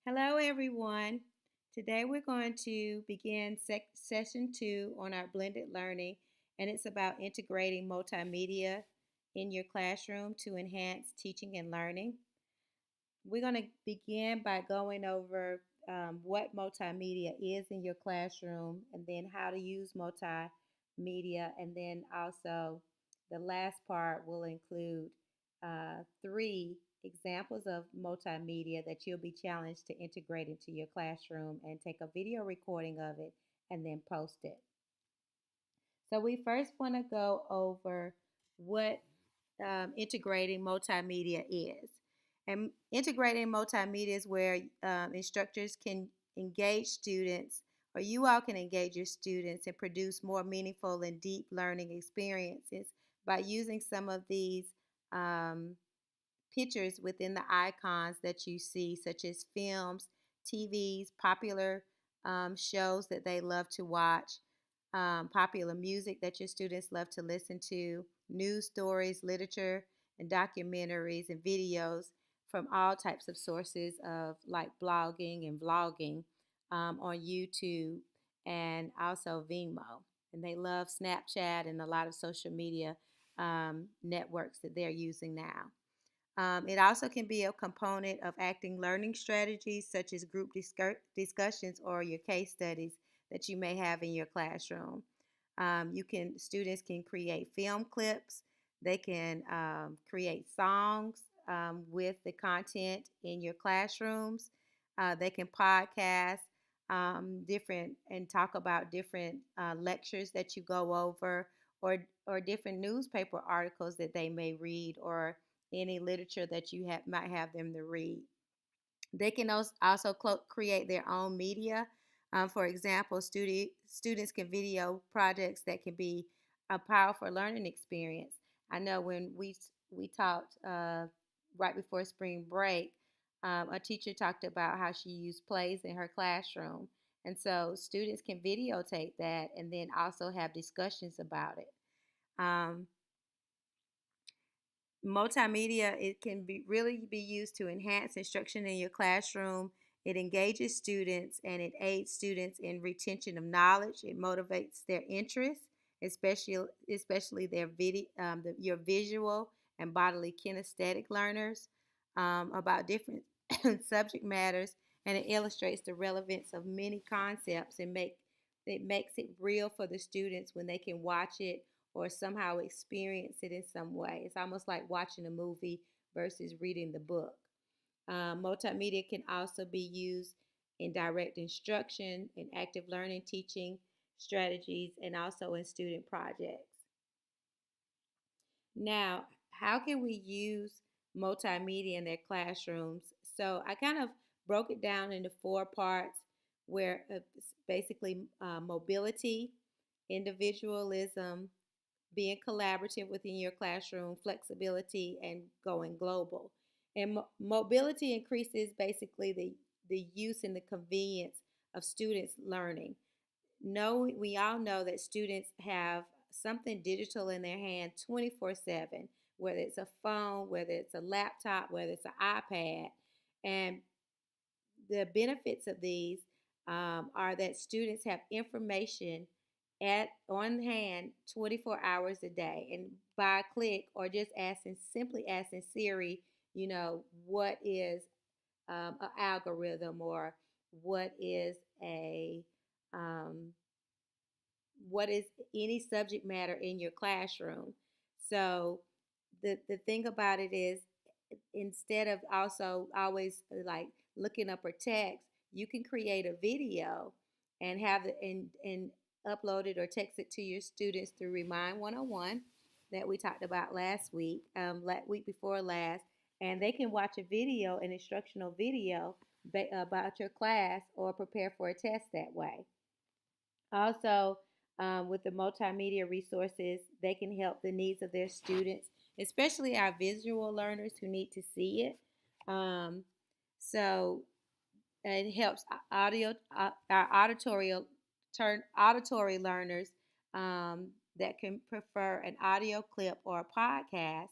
Hello, everyone. Today we're going to begin session two on our blended learning, and it's about integrating multimedia in your classroom to enhance teaching and learning. We're going to begin by going over what multimedia is in your classroom, and then how to use multimedia, and then also the last part will include three examples of multimedia that you'll be challenged to integrate into your classroom and take a video recording of it and then post it. So we first want to go over what integrating multimedia is. And integrating multimedia is where instructors can engage students, or you all can engage your students and produce more meaningful and deep learning experiences by using some of these um, pictures within the icons that you see, such as films, TVs, popular shows that they love to watch, popular music that your students love to listen to, news stories, literature, and documentaries and videos from all types of sources of like blogging and vlogging on YouTube and also Vimeo. And they love Snapchat and a lot of social media networks that they're using now. It also can be a component of acting learning strategies such as group discussions or your case studies that you may have in your classroom. Students can create film clips. They can create songs with the content in your classrooms. They can podcast different and talk about different lectures that you go over, or different newspaper articles that they may read, or any literature that might have them to read. They can also create their own media. For example, students can video projects that can be a powerful learning experience. I know when we talked right before spring break, a teacher talked about how she used plays in her classroom, and so students can videotape that and then also have discussions about it. Um, Multimedia, it can be really be used to enhance instruction in your classroom. It engages students and it aids students in retention of knowledge. It motivates their interest, especially your visual and bodily kinesthetic learners, about different subject matters, and it illustrates the relevance of many concepts and it makes it real for the students when they can watch it or somehow experience it in some way. It's almost like watching a movie versus reading the book. Multimedia can also be used in direct instruction, in active learning teaching strategies, and also in student projects. Now, how can we use multimedia in their classrooms? So I kind of broke it down into four parts, where it's basically mobility, individualism, being collaborative within your classroom, flexibility, and going global. And mobility increases basically the use and the convenience of students learning. We all know that students have something digital in their hand 24/7, whether it's a phone, whether it's a laptop, whether it's an iPad. And the benefits of these are that students have information at on hand 24 hours a day, and by a click, or just simply asking Siri, what is an algorithm, or what is a um, what is any subject matter in your classroom. So the thing about it is, instead of also always like looking up a text, you can create a video and have it and upload it or text it to your students through Remind 101 that we talked about week before last, and they can watch a video, an instructional video about your class, or prepare for a test that way. Also, with the multimedia resources, they can help the needs of their students, especially our visual learners who need to see it. Um, so it helps our auditory learners that can prefer an audio clip or a podcast.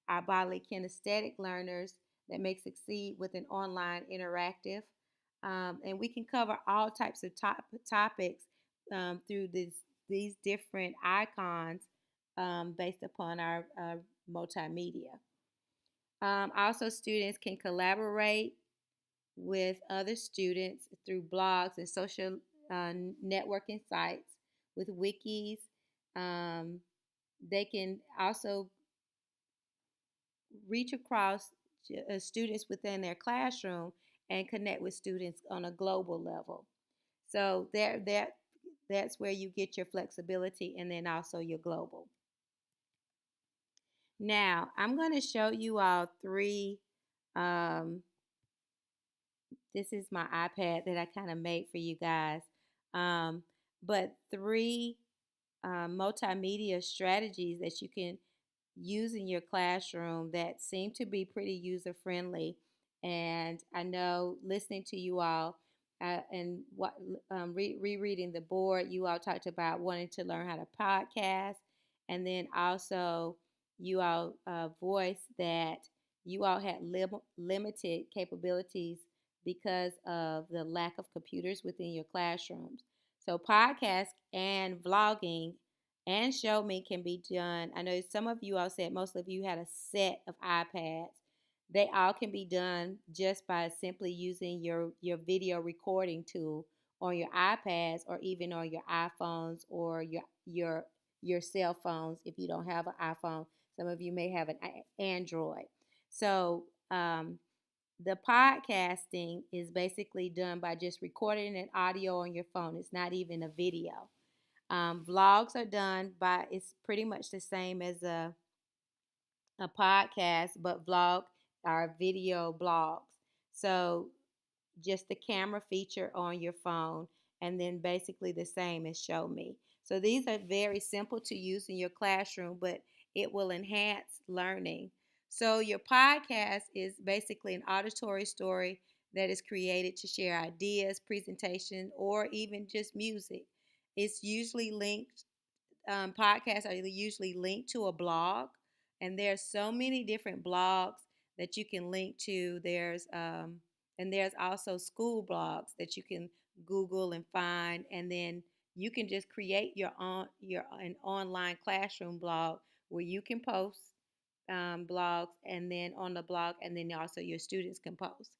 Our bodily kinesthetic learners that may succeed with an online interactive. And we can cover all types of topics through these different icons based upon our multimedia. Also, students can collaborate with other students through blogs and social networking sites with wikis. Um, they can also reach across students within their classroom and connect with students on a global level. So that's where you get your flexibility and then also your global. Now I'm going to show you all three. Um, this is my iPad that I kind of made for you guys, but three multimedia strategies that you can use in your classroom that seem to be pretty user friendly. And I know listening to you all and what rereading the board, you all talked about wanting to learn how to podcast, and then also you all voiced that you all had limited capabilities because of the lack of computers within your classrooms. So podcast and vlogging and show me can be done. I know some of you all said most of you had a set of iPads. They all can be done just by simply using your video recording tool on your iPads or even on your iPhones or your cell phones if you don't have an iPhone. Some of you may have an Android. So the podcasting is basically done by just recording an audio on your phone. It's not even a video. Vlogs are done by, it's pretty much the same as a podcast, but vlog are video blogs. So just the camera feature on your phone, and then basically the same as Show Me. So these are very simple to use in your classroom, but it will enhance learning. So your podcast is basically an auditory story that is created to share ideas, presentation, or even just music. It's usually linked podcasts are usually linked to a blog, and there's so many different blogs that you can link to. And there's also school blogs that you can Google and find, and then you can just create your an online classroom blog where you can post blogs, and then on the blog, and then also your students can post.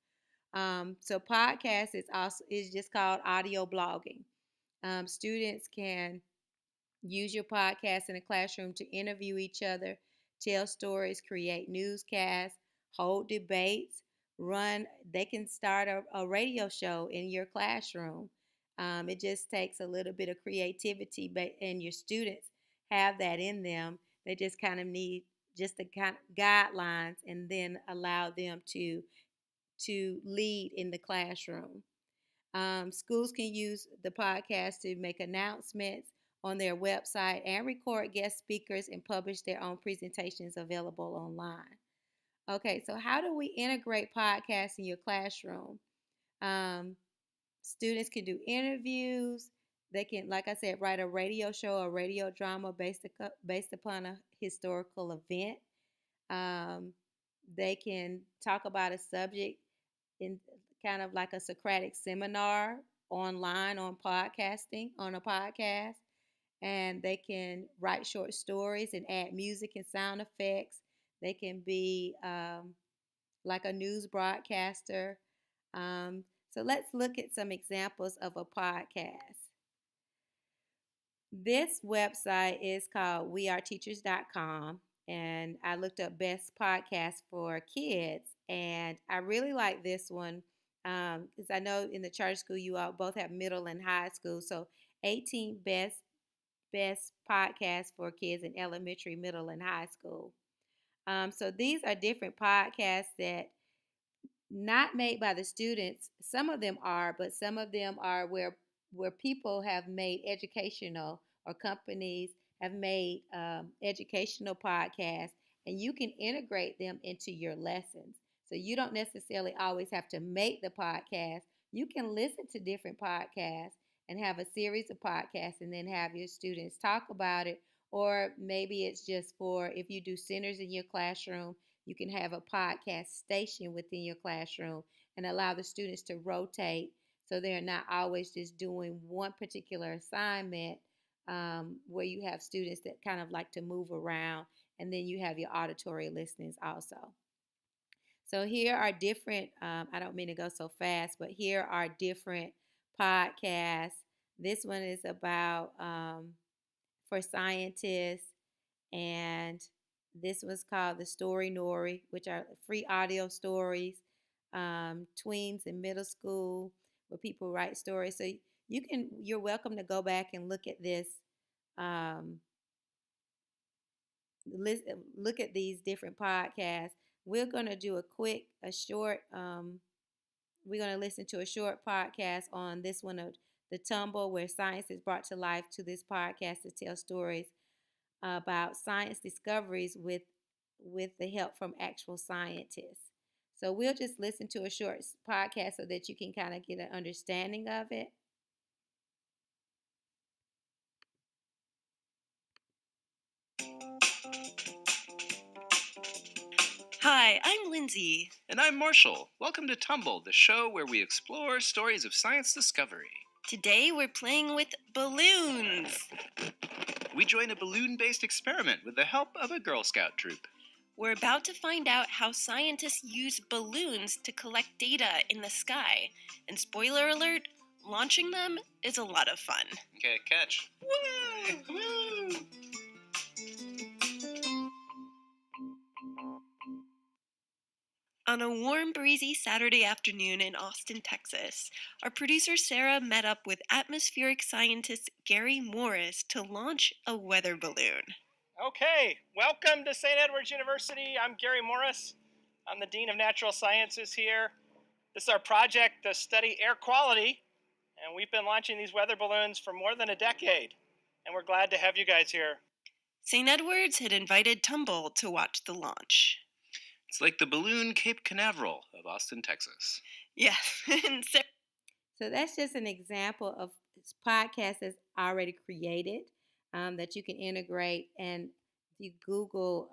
So podcast is just called audio blogging. Students can use your podcast in the classroom to interview each other, tell stories, create newscasts, hold debates, run. They can start a radio show in your classroom. It just takes a little bit of creativity, and your students have that in them. They just kind of need just the kind of guidelines, and then allow them to lead in the classroom. Schools can use the podcast to make announcements on their website and record guest speakers and publish their own presentations available online. Okay, so how do we integrate podcasts in your classroom? Um, Students can do interviews. They can, like I said, write a radio show, a radio drama based upon a historical event. Um, they can talk about a subject in kind of like a Socratic seminar online on a podcast. And they can write short stories and add music and sound effects. They can be like a news broadcaster. So let's look at some examples of a podcast. This website is called weareteachers.com, and I looked up best podcasts for kids, and I really like this one because I know in the charter school you all both have middle and high school, so 18 best podcasts for kids in elementary, middle, and high school. So these are different podcasts that not made by the students. Some of them are, but some of them are where people have made educational, or companies have made educational podcasts, and you can integrate them into your lessons. So you don't necessarily always have to make the podcast. You can listen to different podcasts and have a series of podcasts, and then have your students talk about it. Or maybe it's just for if you do centers in your classroom, you can have a podcast station within your classroom, and allow the students to rotate so they're not always just doing one particular assignment, where you have students that kind of like to move around, and then you have your auditory listenings also. So here are different, I don't mean to go so fast, but here are different podcasts. This one is about for scientists, and this was called the Story Nori, which are free audio stories, tweens in middle school, where people write stories. So you're welcome to go back and look at this, um, look at these different podcasts. We're gonna do a short. We're gonna listen to a short podcast on this one of the Tumble, where science is brought to life to this podcast to tell stories about science discoveries with the help from actual scientists. So we'll just listen to a short podcast so that you can kind of get an understanding of it. Hi, I'm Lindsay. And I'm Marshall. Welcome to Tumble, the show where we explore stories of science discovery. Today we're playing with balloons. We join a balloon-based experiment with the help of a Girl Scout troop. We're about to find out how scientists use balloons to collect data in the sky. And spoiler alert, launching them is a lot of fun. Okay, catch. Woo! Woo! On a warm, breezy Saturday afternoon in Austin, Texas, our producer Sarah met up with atmospheric scientist Gary Morris to launch a weather balloon. Okay, welcome to St. Edward's University. I'm Gary Morris. I'm the Dean of Natural Sciences here. This is our project to study air quality, and we've been launching these weather balloons for more than a decade, and we're glad to have you guys here. St. Edward's had invited Tumble to watch the launch. It's like the balloon Cape Canaveral of Austin, Texas. Yes, and So that's just an example of podcasts that's already created, that you can integrate. And if you Google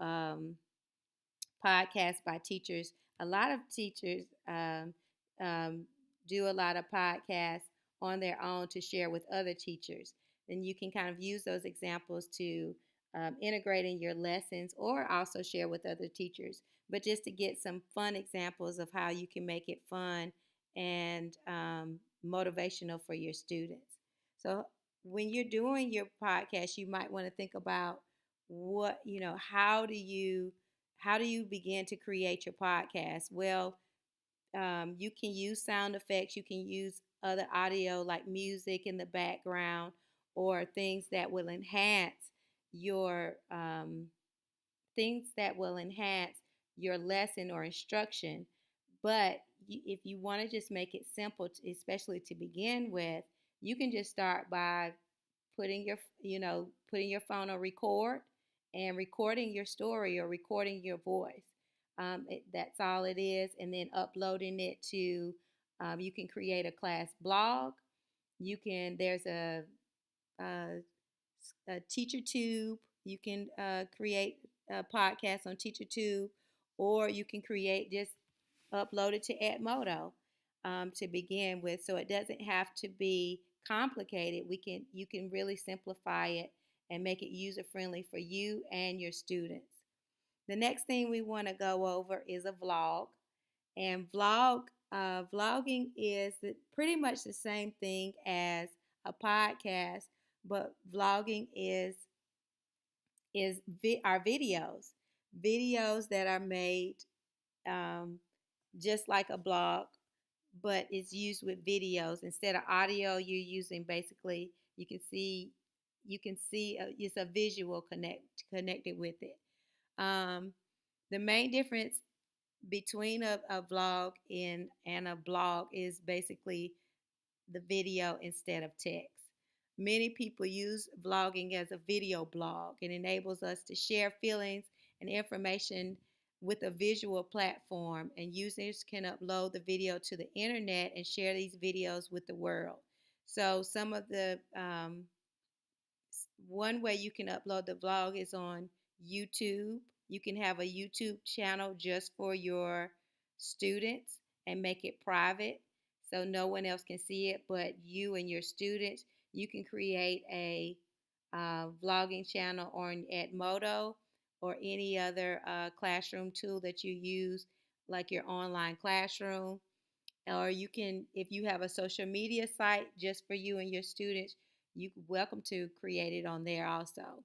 podcasts by teachers, a lot of teachers um, do a lot of podcasts on their own to share with other teachers. Then you can kind of use those examples to integrate in your lessons, or also share with other teachers. But just to get some fun examples of how you can make it fun and motivational for your students. So when you're doing your podcast, you might want to think about how do you begin to create your podcast? Well, you can use sound effects. You can use other audio like music in the background, or your things that will enhance your lesson or instruction. But if you want to just make it simple, especially to begin with, you can just start by putting your phone on record and recording your story or recording your voice. That's all it is, and then uploading it to. You can create a class blog. There's a teacher tube. You can create a podcast on teacher tube, or you can just upload it to Edmodo to begin with. So it doesn't have to be complicated. You can really simplify it and make it user friendly for you and your students. The next thing we want to go over is a vlog, and vlogging is pretty much the same thing as a podcast, but vlogging our videos that are made um, just like a blog, but it's used with videos instead of audio. You're using basically you can see it's a visual connected with it. The main difference between a vlog and a blog is basically the video instead of text. Many people use vlogging as a video blog. It enables us to share feelings and information with a visual platform, and users can upload the video to the internet and share these videos with the world. So, one way you can upload the vlog is on YouTube. You can have a YouTube channel just for your students, and make it private so no one else can see it but you and your students. You can create a vlogging channel on Edmodo or any other classroom tool that you use, like your online classroom. Or you can, if you have a social media site just for you and your students, you welcome to create it on there also.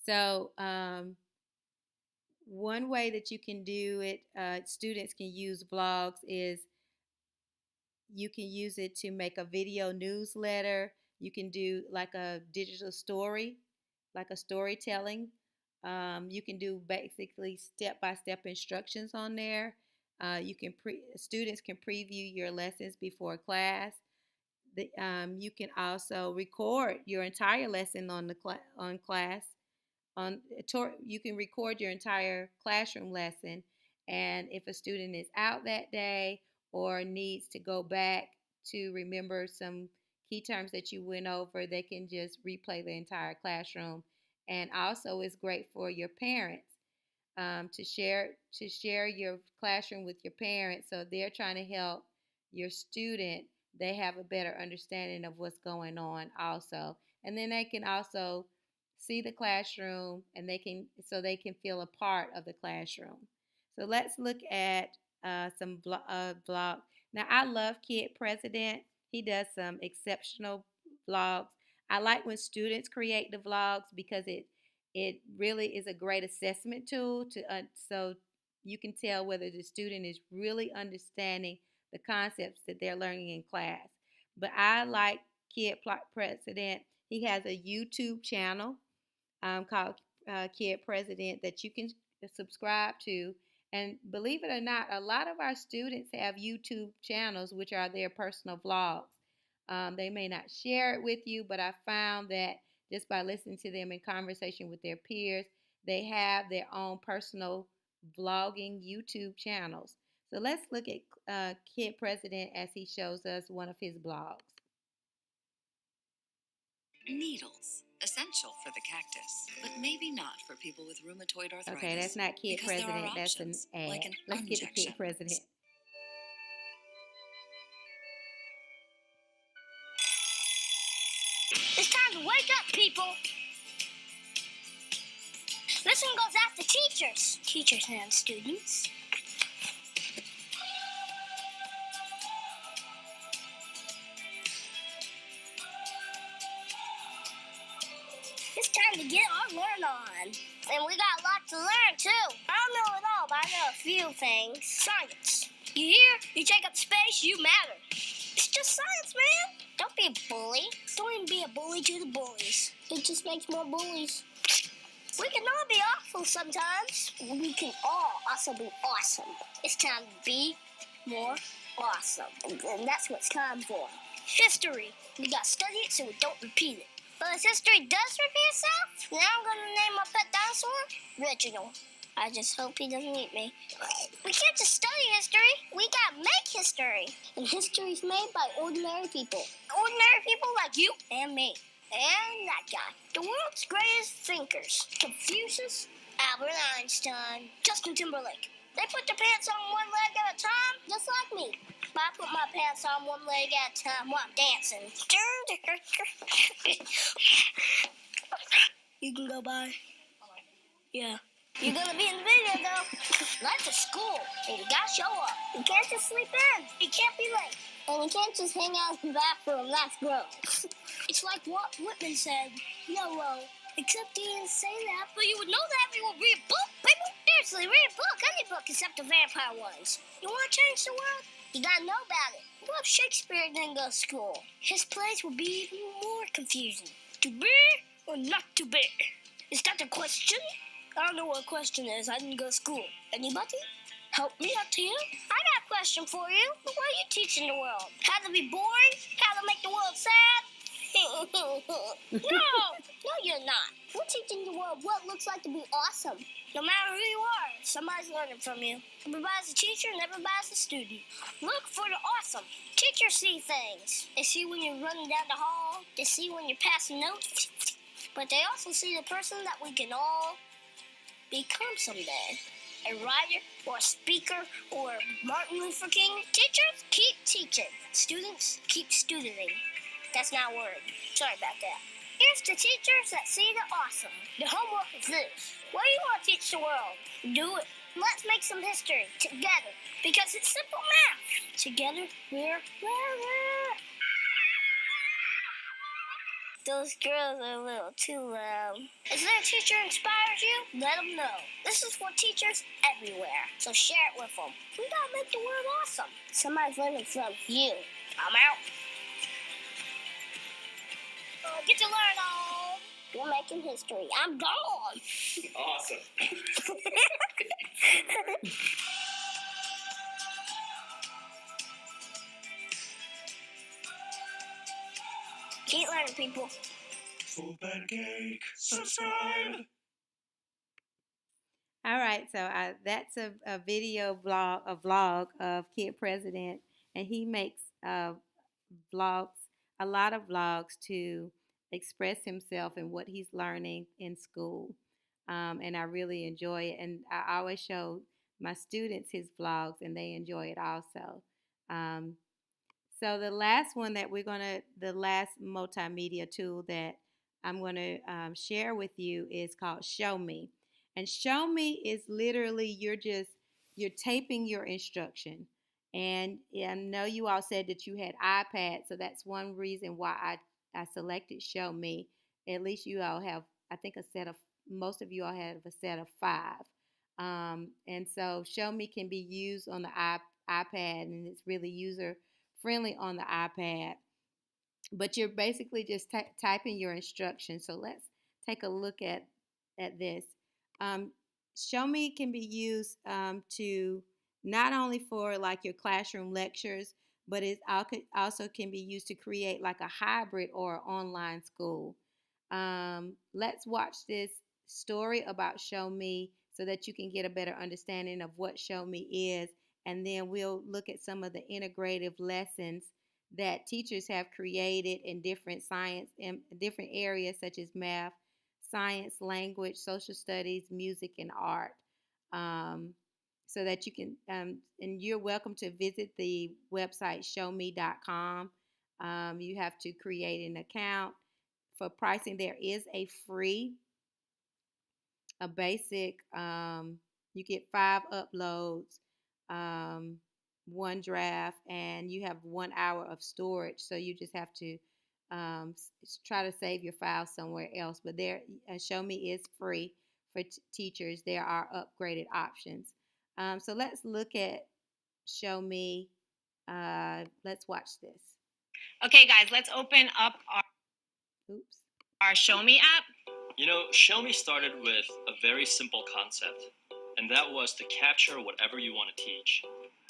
So one way that you can do it, students can use vlogs, is you can use it to make a video newsletter. You can do like a digital story, like a storytelling. You can do basically step-by-step instructions on there. Students can preview your lessons before class. You can also record your entire lesson on class on you can record your entire classroom lesson, and if a student is out that day or needs to go back to remember some key terms that you went over, they can just replay the entire classroom. And also it's great for your parents, to share your classroom with your parents, so they're trying to help your student. They have a better understanding of what's going on also, and then they can also see the classroom, and they can feel a part of the classroom. So let's look at some vlog. Now I love Kid President. He does some exceptional vlogs. I like when students create the vlogs because it really is a great assessment tool so you can tell whether the student is really understanding the concepts that they're learning in class. But I like President. He has a YouTube channel called Kid President that you can subscribe to. And believe it or not, a lot of our students have YouTube channels, which are their personal vlogs. They may not share it with you, but I found that just by listening to them in conversation with their peers, they have their own personal vlogging YouTube channels. So let's look at Kid President as he shows us one of his blogs. Needles, essential for the cactus, but maybe not for people with rheumatoid arthritis. Okay, that's not Kid because President, there are that's an options, ad. like an Let's get to Kid injection. President. It's time to wake up, people. This one goes out to teachers and students. It's time to get our learn on. And we got lots to learn, too. I don't know it all, but I know a few things. Science. You hear? You take up space, you matter. It's just science, man. Don't be a bully. Don't even be a bully to the bullies. It just makes more bullies. We can all be awful sometimes. We can all also be awesome. It's time to be more awesome. And that's what it's time for. History. We gotta study it so we don't repeat it. But if history does repeat itself, then I'm gonna name my pet dinosaur Reginald. I just hope he doesn't eat me. We can't just study history. We gotta make history. And history's made by ordinary people. Ordinary people like you and me. And that guy. The world's greatest thinkers. Confucius, Albert Einstein, Justin Timberlake. They put their pants on one leg at a time, just like me. But I put my pants on one leg at a time while I'm dancing. You can go by. Yeah. You're gonna be in the video, though. Life's a school, and you gotta show up. You can't just sleep in. You can't be late. And you can't just hang out in the bathroom. That's gross. It's like what Whitman said. YOLO. Except he didn't say that, but you would know that if you would read a book, baby. Seriously, read a book. Any book except the vampire ones. You want to change the world? You gotta know about it. What if Shakespeare didn't go to school? His plays would be even more confusing. To be or not to be? Is that the question? I don't know what a question is. I didn't go to school. Anybody? Help me out here. I got a question for you. What are you teaching the world? How to be boring? How to make the world sad? No, you're not. We're teaching the world what it looks like to be awesome. No matter who you are, somebody's learning from you. Everybody's a teacher and everybody's a student. Look for the awesome. Teachers see things. They see when you're running down the hall. They see when you're passing notes. But they also see the person that we can all become someday. a writer, or a speaker, or Martin Luther King. Teachers, keep teaching. Students, keep studenting. That's not a word. Sorry about that. Here's to teachers that see the awesome. The homework is this. What do you want to teach the world? Do it. Let's make some history together, because it's simple math. Together, we're better. Those girls are a little too loud. Is there a teacher who inspires you? Let them know. This is for teachers everywhere, so share it with them. We gotta make the world awesome. Somebody's learning from you. I'm out. Get to learn all. You're making history. I'm gone. Awesome. Keep learning, people. Full pancake. Subscribe. All right, so that's a video vlog of Kid President, and he makes vlogs, a lot of vlogs to express himself and what he's learning in school. And I really enjoy it, and I always show my students his vlogs, and they enjoy it also. Um, so the last multimedia tool that I'm going to share with you is called Show Me. And Show Me is literally you're taping your instruction. And I know you all said that you had iPads, so that's one reason why I selected Show Me. At least you all have, I think, most of you all have a set of 5. And so Show Me can be used on the iPad, and it's really user friendly on the iPad. But you're basically just typing your instructions. So let's take a look at this. Um, Show Me can be used to not only for like your classroom lectures, but it also can be used to create like a hybrid or online school. Let's watch this story about Show Me so that you can get a better understanding of what Show Me is, and then we'll look at some of the integrative lessons that teachers have created in different areas such as math, science, language, social studies, music, and art. So that you can, and you're welcome to visit the website showme.com. You have to create an account. For pricing, there is a basic, you get 5 uploads, one draft, and you have 1 hour of storage. So you just have to try to save your file somewhere else. But there, Show Me is free for teachers. There are upgraded options. So let's look at Show Me. Let's watch this. Okay, guys, let's open up our Show Me app. You know, Show Me started with a very simple concept, and that was to capture whatever you want to teach.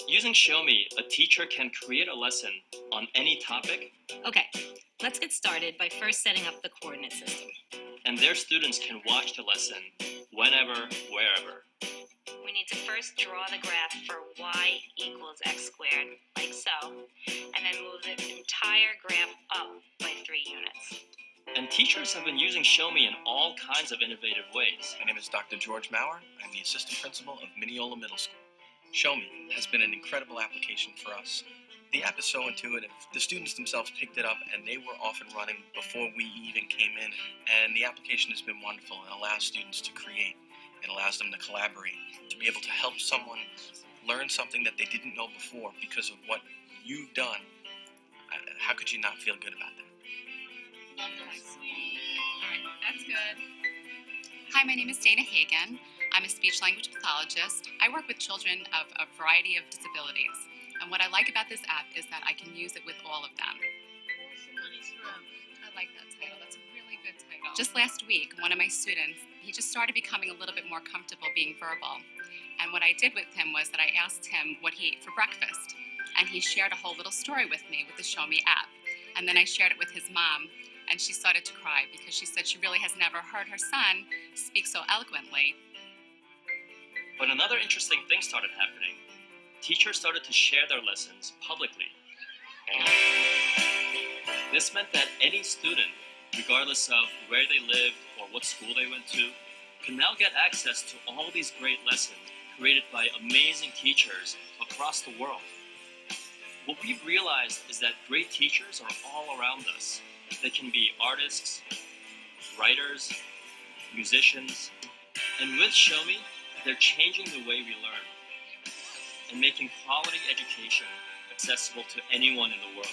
Using Show Me, a teacher can create a lesson on any topic. Okay, let's get started by first setting up the coordinate system. And their students can watch the lesson whenever, wherever. We need to first draw the graph for y equals x squared, like so, and then move the entire graph up by 3 units. And teachers have been using Show Me in all kinds of innovative ways. My name is Dr. George Maurer. I'm the assistant principal of Mineola Middle School. Show Me has been an incredible application for us. The app is so intuitive. The students themselves picked it up, and they were off and running before we even came in. And the application has been wonderful and allows students to create. It allows them to collaborate, to be able to help someone learn something that they didn't know before because of what you've done. How could you not feel good about that? Love that, sweetie. All right, that's good. Hi, my name is Dana Hagen. I'm a speech-language pathologist. I work with children of a variety of disabilities. And what I like about this app is that I can use it with all of them. I like that title. That's a really good title. Just last week, one of my students, he just started becoming a little bit more comfortable being verbal. And what I did with him was that I asked him what he ate for breakfast. And he shared a whole little story with me with the Show Me app. And then I shared it with his mom. And she started to cry because she said she really has never heard her son speak so eloquently. But another interesting thing started happening. Teachers started to share their lessons publicly. This meant that any student, regardless of where they lived or what school they went to, can now get access to all these great lessons created by amazing teachers across the world. What we've realized is that great teachers are all around us. They can be artists, writers, musicians, and with Show Me, they're changing the way we learn and making quality education accessible to anyone in the world.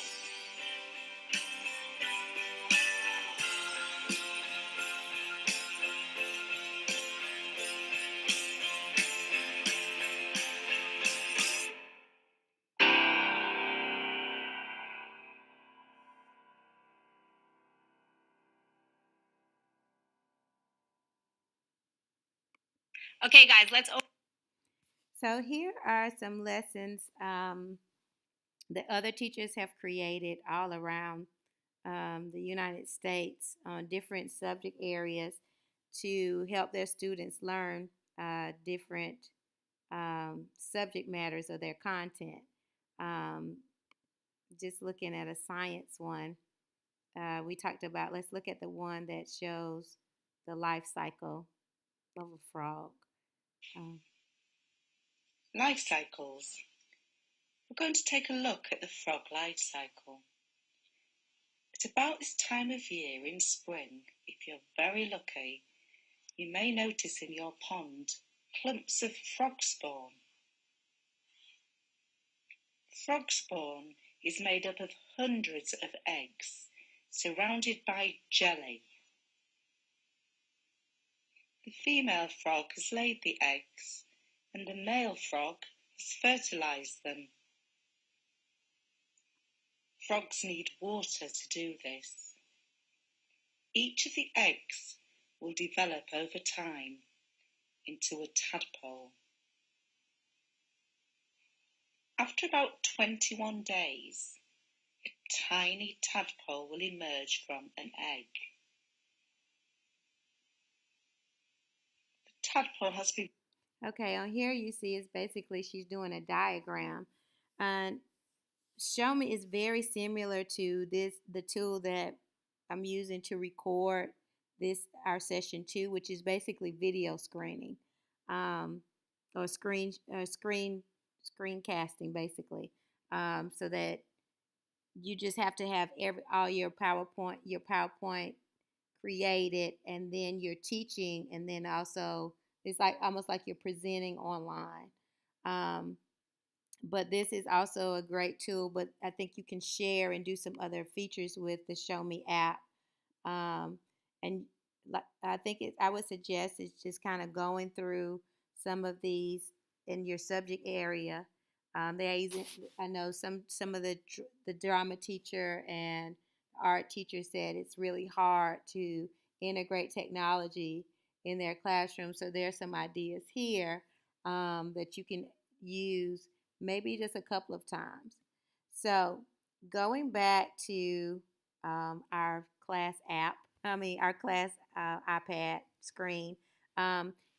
Okay, guys, let's open. So here are some lessons that other teachers have created all around the United States on different subject areas to help their students learn different subject matters of their content. Um, just looking at a science one, we talked about, let's look at the one that shows the life cycle of a frog. Um, Life cycles. We're going to take a look at the frog life cycle. At about this time of year in spring, if you're very lucky, you may notice in your pond clumps of frog spawn. Frog spawn is made up of hundreds of eggs surrounded by jelly. The female frog has laid the eggs and the male frog has fertilized them. Frogs need water to do this. Each of the eggs will develop over time into a tadpole. After about 21 days, a tiny tadpole will emerge from an egg. The tadpole has been... Okay, on here you see is basically she's doing a diagram. And Show Me is very similar to the tool that I'm using to record our session 2, which is basically video screening, or screencasting basically, so that you just have to have all your PowerPoint created, and then you're teaching, and then also it's like almost like you're presenting online. Um, but this is also a great tool, but I think you can share and do some other features with the Show Me app. Um, and I think I would suggest it's just kind of going through some of these in your subject area. I know some of the drama teacher and art teacher said it's really hard to integrate technology in their classroom. So there's some ideas here that you can use maybe just a couple of times. So going back to our class app, our class iPad screen.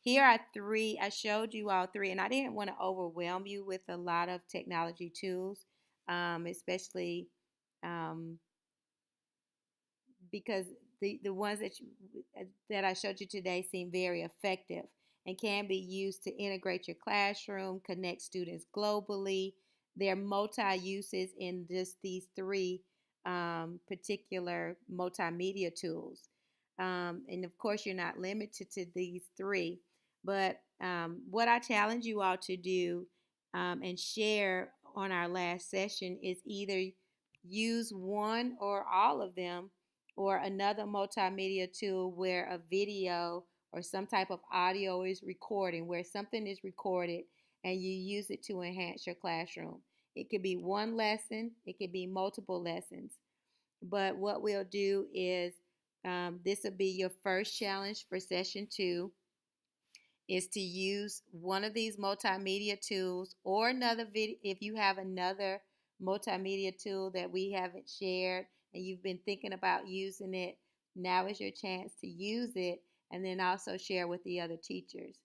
Here are three. I showed you all three, and I didn't want to overwhelm you with a lot of technology tools, especially um, because the ones that I showed you today seem very effective and can be used to integrate your classroom, connect students globally. There are multi-uses in just these three particular multimedia tools. And of course, you're not limited to these three. But what I challenge you all to do and share on our last session is either use one or all of them, or another multimedia tool where a video or some type of audio is recording, where something is recorded and you use it to enhance your classroom. It could be one lesson, it could be multiple lessons. But what we'll do is this will be your first challenge for session 2, is to use one of these multimedia tools or another video. If you have another multimedia tool that we haven't shared and you've been thinking about using it, now is your chance to use it, and then also share with the other teachers.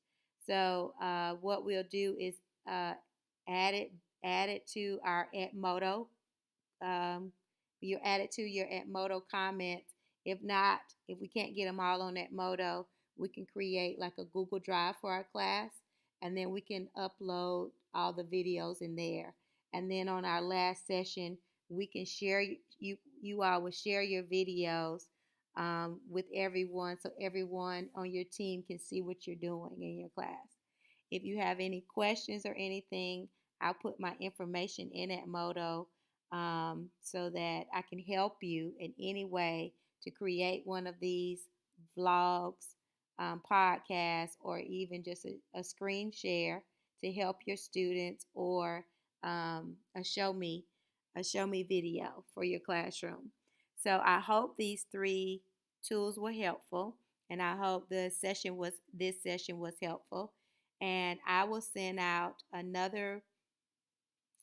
So what we'll do is add it to our Edmodo. Um, you add it to your Edmodo comments. If not, if we can't get them all on Edmodo, we can create like a Google Drive for our class, and then we can upload all the videos in there. And then on our last session, we can share you all will share your videos with everyone, so everyone on your team can see what you're doing in your class. If you have any questions or anything, I'll put my information in at Modo so that I can help you in any way to create one of these vlogs, podcasts, or even just a screen share to help your students, or a show me video for your classroom. So I hope these three tools were helpful, and I hope this session was helpful. And I will send out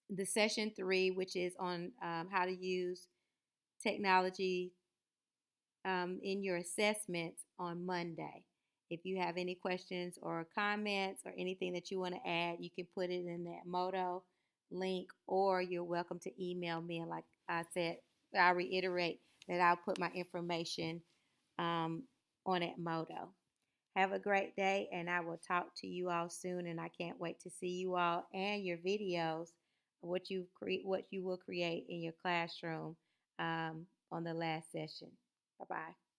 the session 3, which is on how to use technology in your assessments on Monday. If you have any questions or comments or anything that you want to add, you can put it in that Modo link, or you're welcome to email me. And like I said, I'll reiterate that I'll put my information on at Modo. Have a great day, and I will talk to you all soon. And I can't wait to see you all and your videos, what you will create in your classroom on the last session. Bye bye.